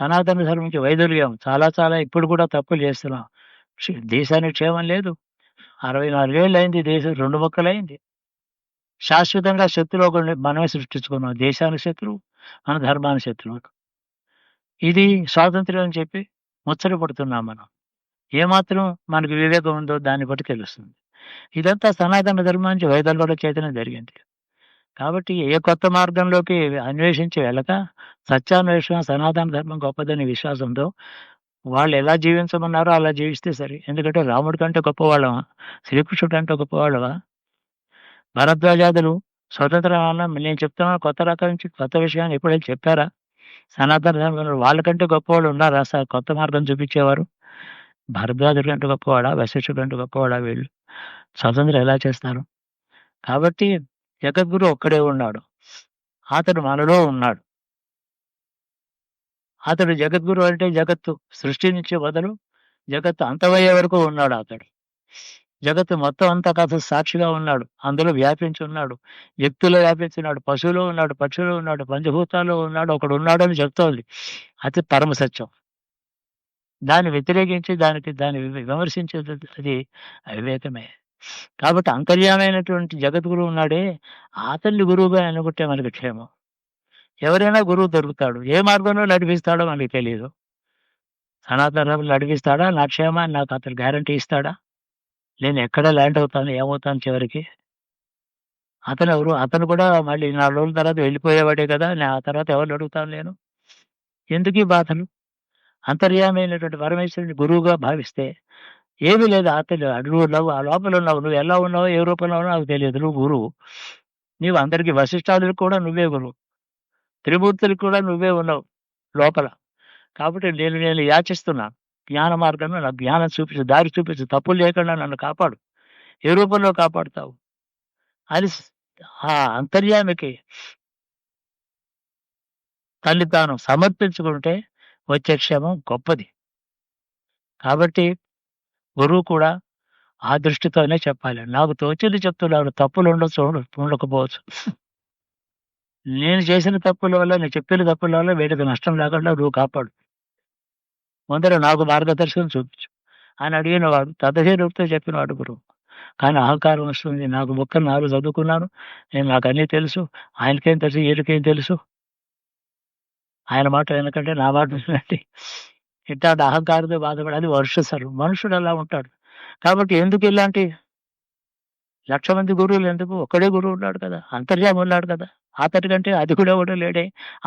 సనాతన ధర్మంకి వైదొలిగాం. చాలా చాలా ఇప్పుడు కూడా తప్పులు చేస్తున్నాం. దేశానికి క్షేమం లేదు. 64 ఏళ్ళయింది దేశం 2 ముక్కలైంది. శాశ్వతంగా శత్రువు ఒకడిని మనమే సృష్టించుకున్నాం. దేశానికి శత్రువు, మన ధర్మానికి శత్రువు. ఇది స్వాతంత్ర్యం అని చెప్పి ముచ్చట పడుతున్నాం మనం. ఏమాత్రం మనకు వివేకం ఉందో దాన్ని బట్టి తెలుస్తుంది. ఇదంతా సనాతన ధర్మానికి వైదొలగడం చేతనే జరిగింది. కాబట్టి ఏ కొత్త మార్గంలోకి అన్వేషించి వెళ్ళక సత్యాన్వేషణ, సనాతన ధర్మం గొప్పదనే విశ్వాసంతో వాళ్ళు ఎలా జీవించమన్నారో అలా జీవిస్తే సరి. ఎందుకంటే రాముడి కంటే గొప్పవాళ్ళమా? శ్రీకృష్ణుడి కంటే గొప్పవాళ్ళమా? భరద్వాజాదులు స్వతంత్రం వలన నేను చెప్తున్నాను కొత్త రకం నుంచి కొత్త విషయాన్ని ఎప్పుడైనా చెప్పారా? సనాతన ధర్మంలో వాళ్ళకంటే గొప్పవాళ్ళు ఉన్నారా? కొత్త మార్గం చూపించేవారు. భరద్వాజుడి కంటే గొప్పవాడా? వశిష్ఠుడి కంటే గొప్పవాడా వీళ్ళు? స్వతంత్రం ఎలా చేస్తారు? కాబట్టి జగద్గురు ఒక్కడే ఉన్నాడు. అతడు మనలో ఉన్నాడు. అతడు జగద్గురు అంటే జగత్తు సృష్టి నుంచి మొదలు జగత్తు అంతమయ్యే వరకు ఉన్నాడు అతడు. జగత్తు మొత్తం అంతా కథ సాక్షిగా ఉన్నాడు. అందులో వ్యాపించి ఉన్నాడు. వ్యక్తుల్లో వ్యాపించున్నాడు. పశువులో ఉన్నాడు, పక్షులో ఉన్నాడు, పంచభూతాల్లో ఉన్నాడు. ఒకడు ఉన్నాడని చెప్తోంది. అది పరమ సత్యం. దాన్ని వ్యతిరేకించి దాన్ని విమర్శించేది అది అవివేకమే. కాబట్టి అంతర్యామైనటువంటి జగద్గురువు ఉన్నాడే, అతన్ని గురువుగా అనుకుంటే మనకి క్షేమం. ఎవరైనా గురువు దొరుకుతాడు. ఏ మార్గంలో నడిపిస్తాడో మనకి తెలియదు. సనాతన ధర్మంలో నడిపిస్తాడా? నా క్షేమాన్ని నాకు అతను గ్యారంటీ ఇస్తాడా? నేను ఎక్కడ ల్యాండ్ అవుతాను, ఏమవుతాను చివరికి? అతనెవరు? అతను కూడా మళ్ళీ 4 రోజుల తర్వాత వెళ్ళిపోయేవాడే కదా! ఆ తర్వాత ఎవరిని అడుగుతాను నేను? ఎందుకీ బాధలు? అంతర్యామైనటువంటి పరమేశ్వరుని గురువుగా భావిస్తే ఏమీ లేదు. అతను నువ్వు ఆ లోపల ఉన్నావు. నువ్వు ఎలా ఉన్నావో, ఏ రూపంలో ఉన్నావో నాకు తెలియదు. నువ్వు గురువు. నీవు అందరికి వశిష్ఠాదులకు కూడా నువ్వే గురువు. త్రిమూర్తులకు కూడా నువ్వే ఉన్నావు లోపల. కాబట్టి నేను యాచిస్తున్నాను. జ్ఞాన మార్గంలో నాకు జ్ఞానం చూపించు, దారి చూపించు, తప్పులు లేకుండా నన్ను కాపాడు. ఏ రూపంలో కాపాడుతావు అని ఆ అంతర్యామికి తల్లి తాను సమర్పించుకుంటే వచ్చే క్షేమం గొప్పది. కాబట్టి గురువు కూడా ఆ దృష్టితోనే చెప్పాలి. నాకు తోచింది చెప్తున్నాను. తప్పులు ఉండొచ్చు, ఉండకపోవచ్చు. నేను చేసిన తప్పుల వల్ల, నేను చెప్పిన తప్పుల వల్ల వీడికి నష్టం లేకుండా నువ్వు కాపాడు. ముందర నాకు మార్గదర్శనం చూపించు అని అడిగినవాడు తదహేనుడితో చెప్పినవాడు గురువు. కానీ అహంకారం వస్తుంది. నాకు ముక్కలు 4 చదువుకున్నాను. నాకు అన్నీ తెలుసు. ఆయనకేం తెలుసు, ఈయనకేం తెలుసు? ఆయన మాట వినకంటే నా మాట వినండి. ఇట్లాంటి అహంకారంతో బాధపడి అది వర్షసరు. మనుషుడు అలా ఉంటాడు. కాబట్టి ఎందుకు ఇలాంటి 1,00,000 మంది గురువులు ఎందుకు? ఒక్కడే గురువు ఉన్నాడు కదా! అంతర్యామి ఉన్నాడు కదా! అతడి కంటే అధికుడు ఎవడు లేడే.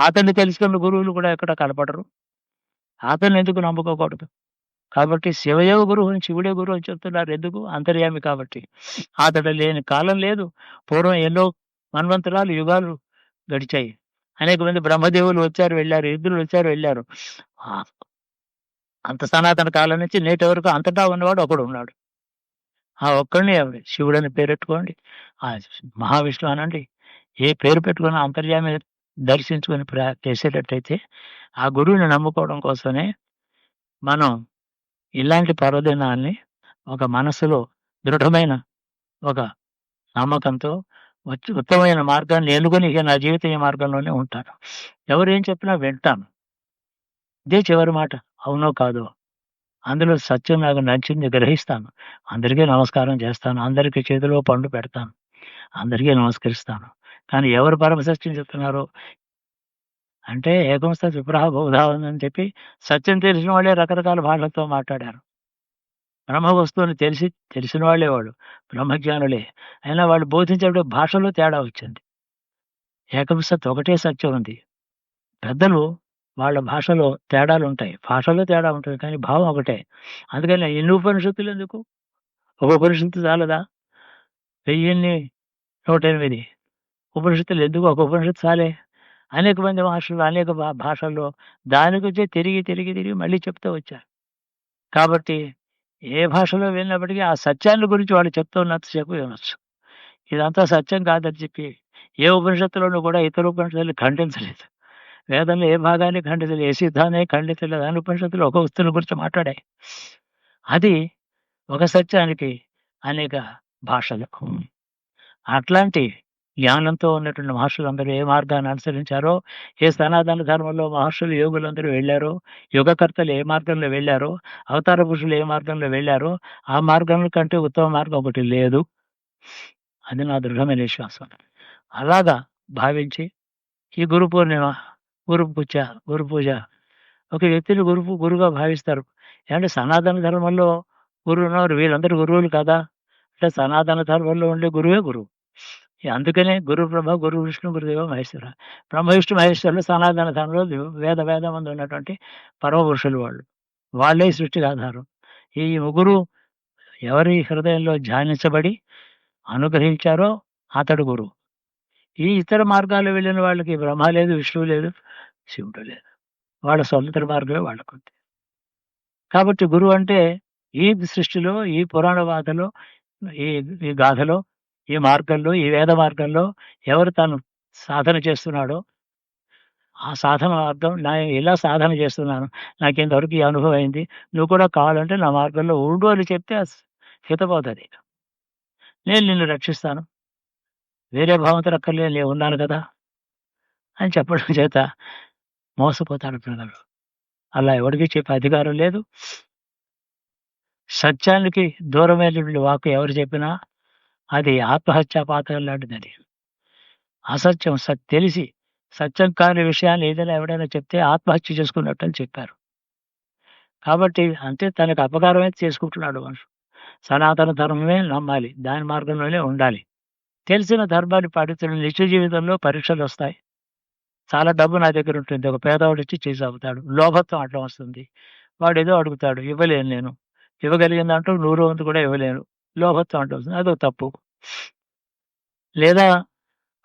అతన్ని తెలుసుకున్న గురువులు కూడా ఎక్కడ కనపడరు. అతన్ని ఎందుకు నమ్ముకోకూడదు? కాబట్టి శివయేవ గురువు, శివుడే గురువు అని చెప్తున్నారు. ఎందుకు? అంతర్యామి కాబట్టి. అతడు లేని కాలం లేదు. పూర్వం ఎన్నో మన్వంతరాలు, యుగాలు గడిచాయి. అనేక మంది బ్రహ్మదేవులు వచ్చారు, వెళ్ళారు. ఇంద్రులు వచ్చారు, వెళ్ళారు. అంత సనాతన కాలం నుంచి నేటి వరకు అంతటా ఉన్నవాడు ఒకడు ఉన్నాడు. ఆ ఒక్కడిని శివుడని పేరెట్టుకోండి, ఆ మహావిష్ణువు అనండి, ఏ పేరు పెట్టుకున్న అంతర్యామి దర్శించుకొని చేసేటట్టయితే ఆ గురువుని నమ్ముకోవడం కోసమే మనం ఇలాంటి పర్వదినాన్ని ఒక మనసులో దృఢమైన ఒక నమ్మకంతో వచ్చి ఉత్తమమైన మార్గాన్ని ఎన్నుకొని ఇక నా జీవితం ఈ మార్గంలోనే ఉంటాను. ఎవరేం చెప్పినా వింటాను. ఇదే చివరి మాట. అవునో కాదో అందులో సత్యం నాకు నచ్చింది గ్రహిస్తాను. అందరికీ నమస్కారం చేస్తాను. అందరికీ చేతిలో పండు పెడతాను. అందరికీ నమస్కరిస్తాను. కానీ ఎవరు పరమ సత్యం చెప్తున్నారో అంటే ఏకంస్థ విప్రహ బహుధా అని చెప్పి సత్యం తెలిసిన వాళ్ళే రకరకాల భాషలతో మాట్లాడారు. బ్రహ్మ వస్తువుని తెలిసిన వాళ్ళే వాళ్ళు బ్రహ్మజ్ఞానులే. అయినా వాళ్ళు బోధించే భాషలో తేడా వచ్చింది. ఏకవిసత్ ఒకటే సత్యం ఉంది. పెద్దలు వాళ్ళ భాషలో తేడాలుంటాయి. భాషలో తేడా ఉంటుంది కానీ భావం ఒకటే. అందుకని ఎన్ని ఉపనిషత్తులు ఎందుకు? ఒక ఉపనిషత్తు చాలదా? 1000 ఉపనిషత్తులు ఎందుకు? ఒక ఉపనిషత్తు చాలే. అనేక మంది మహర్షులు అనేక భాషల్లో దాని గురించే తిరిగి మళ్ళీ చెప్తూ వచ్చారు. కాబట్టి ఏ భాషలో విన్నప్పటికీ ఆ సత్యాన్ని గురించి వాళ్ళు చెప్తూ ఉన్నంతసేపు వినొచ్చు. ఇదంతా సత్యం కాదని చెప్పి ఏ ఉపనిషత్తులోనూ కూడా ఇతర ఉపనిషత్తులు ఖండించలేదు. వేదంలో ఏ భాగాన్ని ఖండించలేదు, ఏ సిద్ధాన్ని ఖండించలేదు. అన్ని ఉపనిషత్తులు ఒక వస్తువుల గురించి మాట్లాడాయి. అది ఒక సత్యానికి అనేక భాషలు. అట్లాంటి జ్ఞానంతో ఉన్నటువంటి మహర్షులందరూ ఏ మార్గాన్ని అనుసరించారో, ఏ సనాతన ధర్మంలో మహర్షులు, యోగులందరూ వెళ్ళారో, యుగకర్తలు ఏ మార్గంలో వెళ్ళారో, అవతార పురుషులు ఏ మార్గంలో వెళ్ళారో, ఆ మార్గం కంటే ఉత్తమ మార్గం ఒకటి లేదు. అది నా దృఢమైన విశ్వాసం. అలాగా భావించి ఈ గురు పూర్ణిమ, గురు పూజ ఒక వ్యక్తిని గురువుగా భావిస్తారు. ఏమంటే సనాతన ధర్మంలో గురువున్నారు. వీళ్ళందరూ గురువులు కదా! అంటే సనాతన ధర్మంలో ఉండే గురువే గురువు. అందుకనే గురు బ్రహ్మ, గురు విష్ణు, గురుదేవ మహేశ్వర. బ్రహ్మ, విష్ణు, మహేశ్వరులు సనాతన ధర్మంలో వేదమందు ఉన్నటువంటి పరమ పురుషులు వాళ్ళు. వాళ్ళే ఈ సృష్టికి ఆధారం. ఈ ముగ్గురు ఎవరి హృదయంలో ధ్యానించబడి అనుగ్రహించారో అతడు గురువు. ఈ ఇతర మార్గాల్లో వెళ్ళిన వాళ్ళకి బ్రహ్మ లేదు, విష్ణువు లేదు, శివుడు లేదు. వాళ్ళ స్వతంత్ర మార్గమే వాళ్ళకుంది. కాబట్టి గురువు అంటే ఈ సృష్టిలో, ఈ పురాణ గాథలో, ఈ ఈ గాథలో, ఈ మార్గంలో, ఈ వేద మార్గంలో ఎవరు తాను సాధన చేస్తున్నాడో, ఆ సాధన మార్గం ఇలా సాధన చేస్తున్నాను. నాకింతవరకు ఈ అనుభవం అయింది. నువ్వు కూడా కావాలంటే నా మార్గంలో ఉండు అని చెప్తే హితబోధది. నేను నిన్ను రక్షిస్తాను. వేరే భావంతో అక్కర్లేదు, నేను ఉన్నాను కదా! అని చెప్పడం చేత మోసపోతాడు ప్రజలు. అలా ఎవరికీ చెప్పే అధికారం లేదు. సత్యానికి దూరమైనటువంటి వాక్కు ఎవరు చెప్పినా అది ఆత్మహత్యా పాతకం లాంటిదది. అసత్యం తెలిసి సత్యం కాని విషయాన్ని ఏదైనా ఎవడైనా చెప్తే ఆత్మహత్య చేసుకున్నట్టు అని చెప్పారు. కాబట్టి అంటే తనకు అపకారమే చేసుకుంటున్నాడు మనిషి. సనాతన ధర్మమే నమ్మాలి. దాని మార్గంలోనే ఉండాలి. తెలిసిన ధర్మాన్ని పాటించడం నిత్య జీవితంలో పరీక్షలొస్తాయి. చాలా డబ్బు నా దగ్గర ఉంటుంది. ఒక పేదవాడొచ్చి చేసి అమ్ముతాడు. లోభత్వం అడ్డం వస్తుంది. వాడేదో అడుగుతాడు. ఇవ్వలేను నేను. ఇవ్వగలిగిన దాంట్లో 100వ వంతు కూడా ఇవ్వలేను. లోభత్వం అడ్డం వస్తుంది. అదో తప్పు. లేదా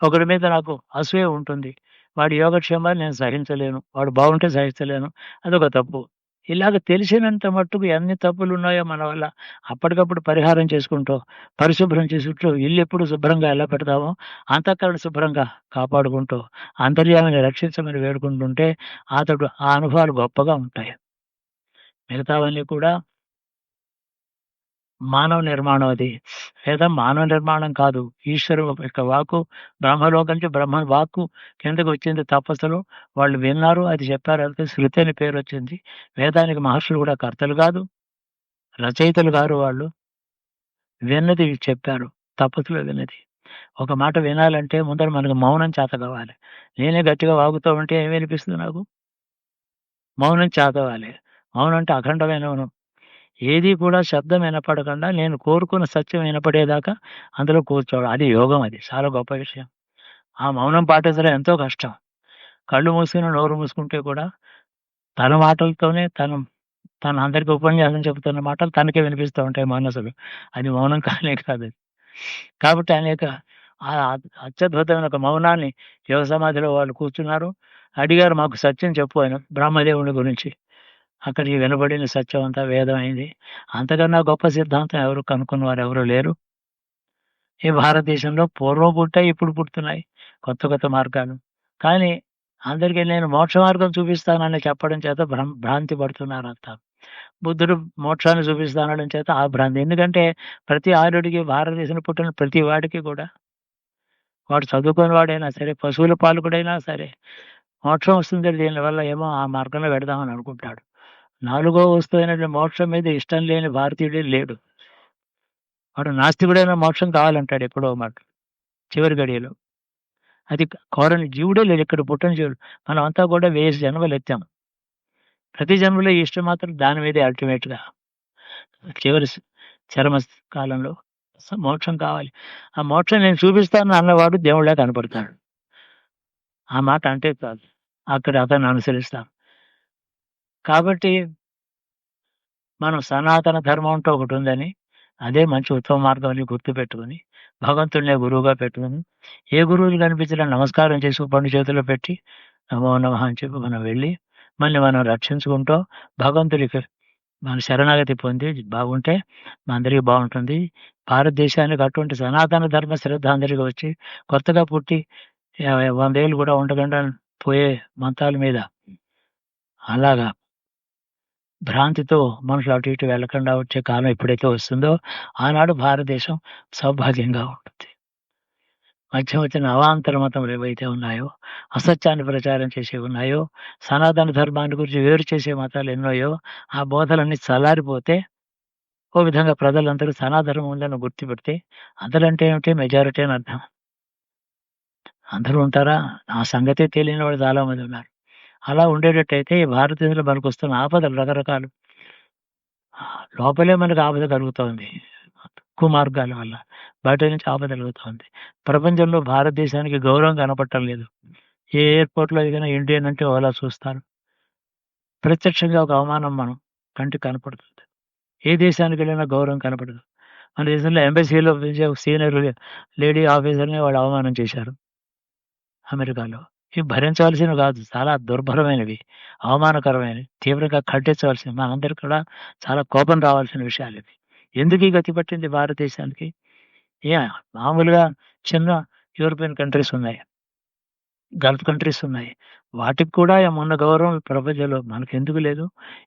ఒకడి మీద నాకు అసూయ ఉంటుంది. వాడి యోగక్షేమాలు నేను సహించలేను. వాడు బాగుంటే సహించలేను. అదొక తప్పు. ఇలాగ తెలిసినంత మట్టుకు ఎన్ని తప్పులున్నాయో మన వల్ల అప్పటికప్పుడు పరిహారం చేసుకుంటూ, పరిశుభ్రం చేసుకుంటూ, ఇల్లెప్పుడు శుభ్రంగా ఎలా పెడతామో అంతఃకరణ శుభ్రంగా కాపాడుకుంటూ, అంతర్యామిని రక్షించమని వేడుకుంటుంటే అతడు ఆ అనుభవాలు గొప్పగా ఉంటాయి. మిగతావన్నీ కూడా మానవ నిర్మాణం అది. వేదం మానవ నిర్మాణం కాదు. ఈశ్వరు యొక్క వాక్కు బ్రహ్మలోకం నుంచి బ్రహ్మ వాక్కు కిందకి వచ్చింది తపస్సులో. వాళ్ళు విన్నారు, అది చెప్పారు. అందుకే శృతి అని పేరొచ్చింది. వేదానికి మహర్షులు కూడా కర్తలు కాదు, రచయితలు గారు వాళ్ళు. విన్నది చెప్పారు. తపస్సులో విన్నది. ఒక మాట వినాలంటే ముందర మనకు మౌనం చేత కావాలి. నేనే గట్టిగా వాగుతూ ఉంటే ఏం వినిపిస్తుంది నాకు? మౌనం చేతవ్వాలి. మౌనం అంటే అఖండమైన మౌనం. ఏది కూడా శబ్దం వినపడకుండా నేను కోరుకున్న సత్యం వినపడేదాకా అందులో కూర్చోవడం. అది యోగం అది. చాలా గొప్ప విషయం. ఆ మౌనం పాటించడం ఎంతో కష్టం. కళ్ళు మూసుకొని, నోరు మూసుకుంటే కూడా తన మాటలతోనే తను అందరికి ఉపన్యాసం చెబుతున్న మాటలు తనకే వినిపిస్తూ ఉంటాయి మనసులో. అది మౌనం కానే కాదది. కాబట్టి అనేక అత్యద్భుతమైన ఒక మౌనాన్ని యోగ సమాధిలో వాళ్ళు కూర్చున్నారు. అడిగారు, మాకు సత్యం చెప్పు అని బ్రహ్మదేవుని గురించి. అక్కడికి వినబడిన సత్యం అంతా వేదం అయింది. అంతకన్నా గొప్ప సిద్ధాంతం ఎవరు కనుక్కున్నవారు ఎవరు లేరు. ఈ భారతదేశంలో పూర్వం పుట్టాయి, ఇప్పుడు పుడుతున్నాయి కొత్త కొత్త మార్గాలు. కానీ అందరికీ నేను మోక్ష మార్గం చూపిస్తానని చెప్పడం చేత భ్రాంతి పడుతున్నారంతా. బుద్ధుడు మోక్షాన్ని చూపిస్తానడం చేత ఆ భ్రాంతి. ఎందుకంటే ప్రతి ఆర్యుడికి, భారతదేశంలో పుట్టిన ప్రతి వాడికి కూడా, వాడు చదువుకుని వాడైనా సరే, పశువుల పాలకుడైనా సరే, మోక్షం వస్తుంది దీనివల్ల ఏమో ఆ మార్గంలో పెడదామని అనుకుంటాడు. నాలుగో వస్తువైనటువంటి మోక్షం మీద ఇష్టం లేని భారతీయుడే లేడు. వాడు నాస్తికుడైన మోక్షం కావాలంటాడు ఎప్పుడో మాట చివరి గడియలో. అది కోరని జీవుడే లేడు, ఇక్కడ పుట్టని జీవుడు. మనం అంతా కూడా 1000 జన్మలు ఎత్తాం. ప్రతి జన్మలో ఈ ఇష్టం మాత్రం దాని మీదే అల్టిమేట్‌గా. చివరి చరమ కాలంలో మోక్షం కావాలి. ఆ మోక్షం నేను చూపిస్తాను అన్నవాడు దేవుడిలా కనపడతాడు. ఆ మాట అంటే చాలు. అక్కడ అతన్ని అనుసరిస్తాం. కాబట్టి మనం సనాతన ధర్మం అంటూ ఒకటుందని, అదే మంచి ఉత్తమ మార్గం అని గుర్తుపెట్టుకొని, భగవంతుడినే గురువుగా పెట్టుకొని, ఏ గురువులు కనిపించినా నమస్కారం చేసి పండు చేతిలో పెట్టి, నమో నమః అని చెప్పి మనం వెళ్ళి, మనల్ని మనం రక్షించుకుంటూ, భగవంతుడికి మన శరణాగతి పొంది బాగుంటే అందరికీ బాగుంటుంది. భారతదేశానికి అటువంటి సనాతన ధర్మ శ్రద్ధ అందరికీ వచ్చి, కొత్తగా పుట్టి 100 ఏళ్ళు కూడా ఉండకుండా పోయే మంతాల మీద అలాగా భ్రాంతితో మనుషులు అటు ఇటు వెళ్ళకుండా వచ్చే కాలం ఎప్పుడైతే వస్తుందో ఆనాడు భారతదేశం సౌభాగ్యంగా ఉంటుంది. మధ్య వచ్చిన అవాంతర మతములు ఏవైతే ఉన్నాయో, అసత్యాన్ని ప్రచారం చేసేవి ఉన్నాయో, సనాతన ధర్మాన్ని గురించి వేరు చేసే మతాలు ఎన్నోయో, ఆ బోధలన్నీ చల్లారిపోతే, ఓ విధంగా ప్రజలందరూ సనాతనం ఉందని గుర్తుపెడితే, అందరంటే ఏమిటి? మెజారిటీ అని అర్థం. అందరూ ఉంటారా? ఆ సంగతే తెలియని వాళ్ళు చాలా మంది ఉన్నారు. అలా ఉండేటట్టయితే ఈ భారతదేశంలో మనకొస్తున్న ఆపదలు రకరకాలు. లోపలే మనకు ఆపద కలుగుతోంది. కుమార్గాల వల్ల. బయట నుంచి ఆపద కలుగుతోంది. ప్రపంచంలో భారతదేశానికి గౌరవం కనపడటం లేదు. ఏ ఎయిర్‌పోర్ట్‌లో దిగినా ఇండియన్ అంటే ఓలా చూస్తారు. ప్రత్యక్షంగా ఒక అవమానం మనం కంటికి కనపడుతుంది. ఏ దేశానికెళ్ళినా గౌరవం కనపడదు. మన దేశంలో ఎంబసీలో పనిచే సీనియర్ లేడీ ఆఫీసర్‌ని వాళ్ళు అవమానం చేశారు అమెరికాలో. ఇవి భరించవలసినవి కాదు. చాలా దుర్భరమైనవి, అవమానకరమైనవి, తీవ్రంగా ఖండించవలసినవి. మనందరికి కూడా చాలా కోపం రావాల్సిన విషయాలివి. ఎందుకీ గతి పట్టింది భారతదేశానికి? మామూలుగా చిన్న యూరోపియన్ కంట్రీస్ ఉన్నాయి. గల్ఫ్ కంట్రీస్ ఉన్నాయి. వాటికి కూడా ఉన్న గౌరవం ప్రపంచంలో మనకెందుకు లేదు?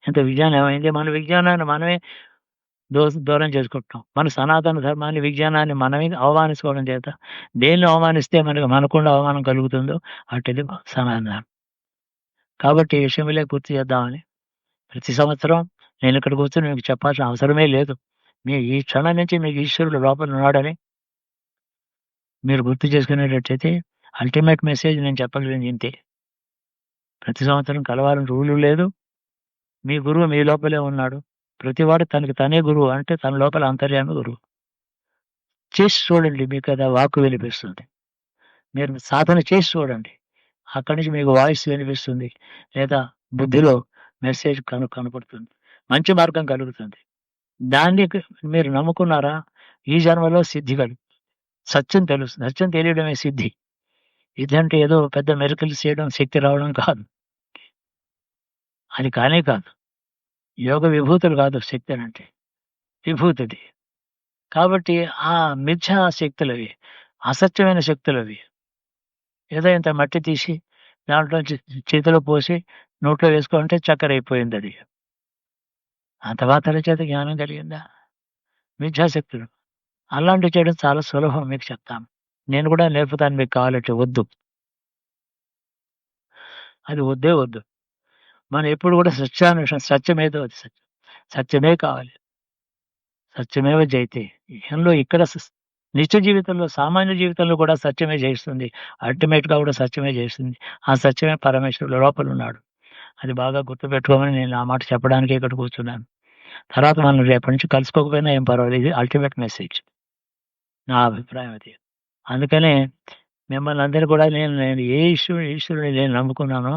ఇంత విజ్ఞానం ఏమైంది? మన విజ్ఞానాన్ని మనమే దూరం చేసుకుంటున్నాం. మన సనాతన ధర్మాన్ని, విజ్ఞానాన్ని మనమే అవమానించుకోవడం చేత దేన్ని అవమానిస్తే మనకుండా అవమానం కలుగుతుందో అటుది సనాతన ధర్మం. కాబట్టి ఈ విషయంలో పూర్తి చేద్దామని ప్రతి సంవత్సరం నేను ఇక్కడ కూర్చొని మీకు చెప్పాల్సిన అవసరమే లేదు. ఈ క్షణం నుంచి మీకు ఈశ్వరుడు లోపల ఉన్నాడని మీరు గుర్తు చేసుకునేటట్టయితే అల్టిమేట్ మెసేజ్ నేను చెప్పగలిగింది ఇంతే. ప్రతి సంవత్సరం కలవాలని రూలు లేదు. మీ గురువు మీ లోపలే ఉన్నాడు. ప్రతివాడు తనకి తనే గురువు. అంటే తన లోపల అంతర్యామి గురువు. చేసి చూడండి, మీకు అది ఆ వాక్కు వినిపిస్తుంది. మీరు సాధన చేసి చూడండి. అక్కడి నుంచి మీకు వాయిస్ వినిపిస్తుంది. లేదా బుద్ధిలో మెసేజ్ కనపడుతుంది. మంచి మార్గం కలుగుతుంది. దాన్ని మీరు నమ్ముకున్నారా? ఈ జన్మలో సిద్ధి కలుగుతుంది. సత్యం తెలుస్తుంది. సత్యం తెలియడమే సిద్ధి. ఇదంటే ఏదో పెద్ద మిరకిల్స్ చేయడం, శక్తి రావడం కాదు. అది కానే కాదు. యోగ విభూతులు కాదు శక్తి అనంటే. విభూతిది. కాబట్టి ఆ మిథ్యా శక్తులవి, అసత్యమైన శక్తులవి. ఏదో ఇంత మట్టి తీసి దాంట్లోంచి చేతిలో పోసి నోట్లో వేసుకోమంటే చక్కెర అయిపోయిందది. అంత మాత్రం చేత జ్ఞానం కలిగిందా? మిథ్యాశక్తులు. అలాంటివి చేయడం చాలా సులభం మీకు చెప్తాను. నేను కూడా నేర్పుతాను మీకు కావాలంటే. వద్దు. అది వద్దే వద్దు. మనం ఎప్పుడు కూడా సత్యాన్వేషణ, సత్యమేదో అది సత్యం. సత్యమే కావాలి. సత్యమేవ జయతే. ఇహంలో ఇక్కడ నిత్య జీవితంలో, సామాన్య జీవితంలో కూడా సత్యమే జయిస్తుంది. అల్టిమేట్‌గా కూడా సత్యమే జయిస్తుంది. ఆ సత్యమే పరమేశ్వరుడు లోపల ఉన్నాడు. అది బాగా గుర్తుపెట్టుకోమని నేను ఆ మాట చెప్పడానికే ఇక్కడ కూర్చున్నాను. తర్వాత మనం రేపటి నుంచి కలుసుకోకపోయినా ఏం పర్వాలేదు. ఇది అల్టిమేట్ మెసేజ్. నా అభిప్రాయం అది. అందుకనే మిమ్మల్ని అందరిని కూడా నేను నేను ఏ ఈశ్వరుడిని నేను నమ్ముకున్నానో,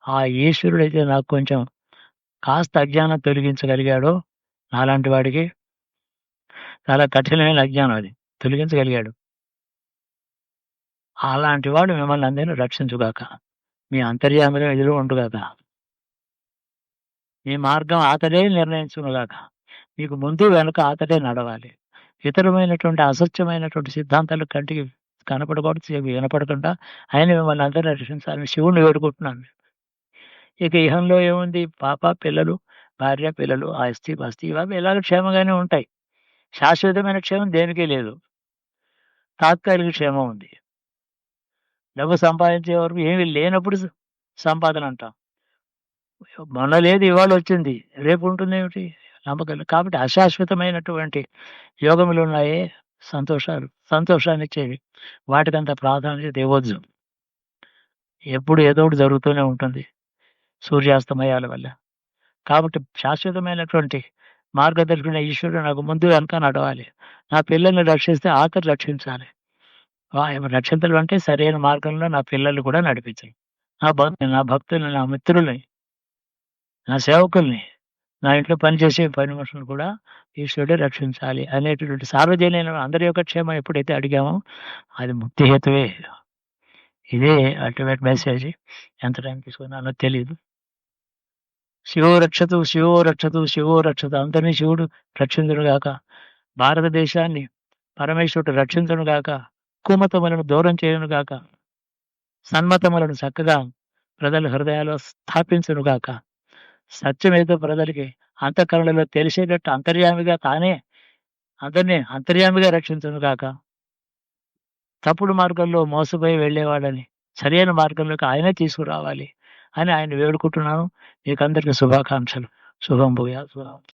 ఆ ఈశ్వరుడైతే నాకు కొంచెం కాస్త అజ్ఞానం తొలగించగలిగాడో, నాలాంటి వాడికి చాలా కఠినమైన అజ్ఞానం అది. తొలగించగలిగాడు. అలాంటి వాడు మిమ్మల్ని అందరిని రక్షించుగాక. మీ అంతర్యామిగా ఎదురు ఉండుగాక. మీ మార్గం అతడే నిర్ణయించునుగాక. మీకు ముందు వెనుక అతడే నడవాలి. ఇతరమైనటువంటి అసత్యమైనటువంటి సిద్ధాంతాలు కంటికి కనపడకూడదు, చెవికి వినపడకుండా ఆయన మిమ్మల్ని అందరిని రక్షించాలని శివుడిని వేడుకుంటున్నాను. ఇక ఇహంలో ఏముంది? పాప, పిల్లలు, భార్య, పిల్లలు, ఆస్తి, పాస్తి ఇవన్నీ ఎలాగో క్షేమంగానే ఉంటాయి. శాశ్వతమైన క్షేమం దేనికి లేదు. తాత్కాలిక క్షేమం ఉంది. డబ్బు సంపాదించే వరకు ఏమీ లేనప్పుడు సంపాదన అంటాం. మొన్న లేదు, ఇవాళ వచ్చింది. రేపు ఉంటుందేమిటి? నమ్మకం లేదు. కాబట్టి అశాశ్వతమైనటువంటి యోగములు ఉన్నాయే సంతోషాలు, సంతోషాన్నిచ్చేవి. వాటికంత ప్రాధాన్యత ఇవ్వొద్దు. ఎప్పుడు ఏదో ఒకటి జరుగుతూనే ఉంటుంది సూర్యాస్తమయాల వల్ల. కాబట్టి శాశ్వతమైనటువంటి మార్గదర్శకుడైన ఈశ్వరుడు నాకు ముందు వెనక నడవాలి. నా పిల్లల్ని రక్షిస్తే ఆఖరి రక్షించాలి. రక్షించడం అంటే సరైన మార్గంలో నా పిల్లల్ని కూడా నడిపించాలి. నా భక్తుల్ని, నా మిత్రుల్ని, నా సేవకుల్ని, నా ఇంట్లో పనిచేసే పని మనుషులను కూడా ఈశ్వరుడే రక్షించాలి అనేటటువంటి సార్వజనీన అందరి యొక్క క్షేమం ఎప్పుడైతే అడిగామో అది ముక్తి హేతువే. ఇదే అల్టిమేట్ మెసేజ్. ఎంత టైం తీసుకున్నానో తెలీదు. శివో రక్షతు, శివో రక్షతు, శివో రక్షతు. అందరినీ శివుడు రక్షించునుగాక. భారతదేశాన్ని పరమేశ్వరుడు రక్షించునుగాక. కుమతములను దూరం చేయునుగాక. సన్మతములను చక్కగా ప్రజల హృదయాల్లో స్థాపించునుగాక. సత్యమేదో ప్రజలకి అంతఃకరణలో తెలిసేటట్టు అంతర్యామిగా తానే అందరినీ అంతర్యామిగా రక్షించునుగాక. తప్పుడు మార్గంలో మోసపోయి వెళ్ళేవాడని సరైన మార్గంలోకి ఆయనే తీసుకురావాలి అని ఆయన వేడుకుంటున్నాను. మీకందరికీ శుభాకాంక్షలు. శుభం భూయాత్.